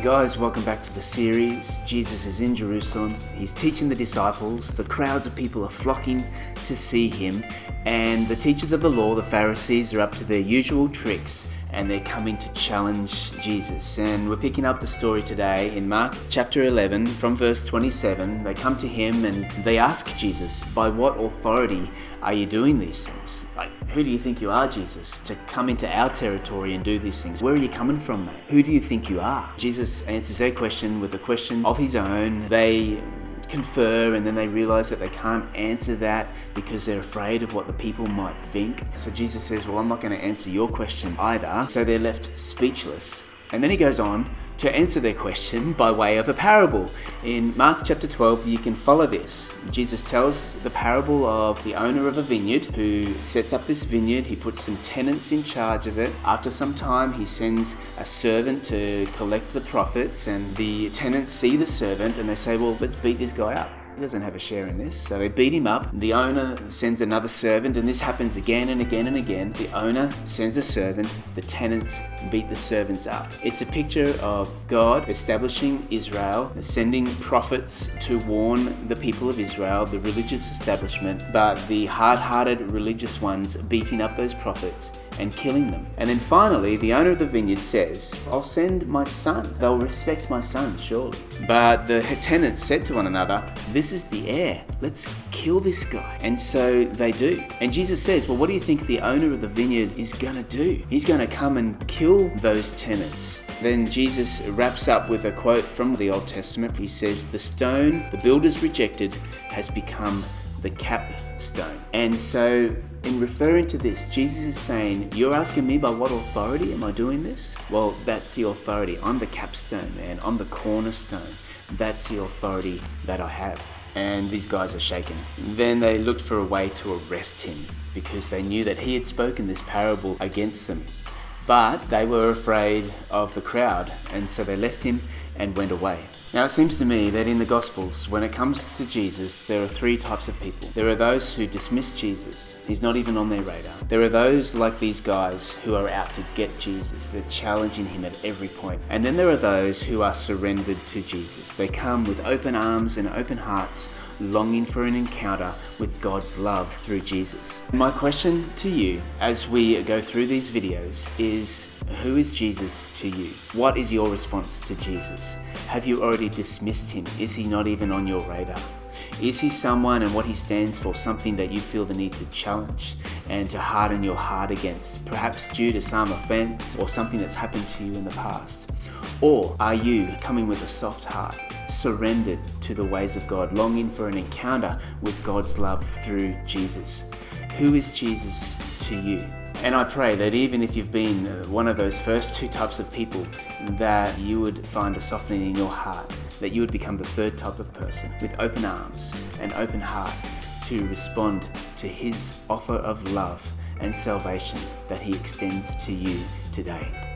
Guys, welcome back to the series. Jesus is in Jerusalem. He's teaching the disciples. The crowds of people are flocking to see him. And the teachers of the law, the Pharisees, are up to their usual tricks and they're coming to challenge Jesus. And we're picking up the story today in Mark chapter 11 from verse 27. They come to him and they ask Jesus, by what authority are you doing these things? Like, who do you think you are, Jesus, to come into our territory and do these things? Where are you coming from, mate? Who do you think you are? Jesus answers their question with a question of his own. They confer and then they realize that they can't answer that because they're afraid of what the people might think. So Jesus says, well, I'm not going to answer your question either. So they're left speechless. And then he goes on to answer their question by way of a parable. In Mark chapter 12, you can follow this. Jesus tells the parable of the owner of a vineyard who sets up this vineyard. He puts some tenants in charge of it. After some time, he sends a servant to collect the profits, and the tenants see the servant and they say, well, let's beat this guy up. He doesn't have a share in this. So they beat him up. The owner sends another servant, and this happens again and again and again. The owner sends a servant. The tenants beat the servants up. It's a picture of God establishing Israel, sending prophets to warn the people of Israel, the religious establishment, but the hard-hearted religious ones beating up those prophets and killing them. And then finally, the owner of the vineyard says, I'll send my son. They'll respect my son, surely. But the tenants said to one another, this is the heir. Let's kill this guy. And so they do. And Jesus says, well, what do you think the owner of the vineyard is going to do? He's going to come and kill those tenants. Then Jesus wraps up with a quote from the Old Testament. He says, the stone the builders rejected has become the capstone. And so in referring to this, Jesus is saying, you're asking me by what authority am I doing this? Well, that's the authority. I'm the capstone, man. I'm the cornerstone. That's the authority that I have. And these guys are shaken. Then they looked for a way to arrest him because they knew that he had spoken this parable against them. But they were afraid of the crowd, and so they left him and went away. Now, it seems to me that in the Gospels, when it comes to Jesus, there are three types of people. There are those who dismiss Jesus. He's not even on their radar. There are those like these guys who are out to get Jesus. They're challenging him at every point. And then there are those who are surrendered to Jesus. They come with open arms and open hearts, longing for an encounter with God's love through Jesus. My question to you as we go through these videos is, who is Jesus to you? What is your response to Jesus? Have you already dismissed him? Is he not even on your radar? Is he someone and what he stands for something that you feel the need to challenge and to harden your heart against, perhaps due to some offense or something that's happened to you in the past? Or are you coming with a soft heart, surrendered to the ways of God, longing for an encounter with God's love through Jesus? Who is Jesus to you? And I pray that even if you've been one of those first two types of people, that you would find a softening in your heart, that you would become the third type of person with open arms and open heart to respond to his offer of love and salvation that he extends to you today.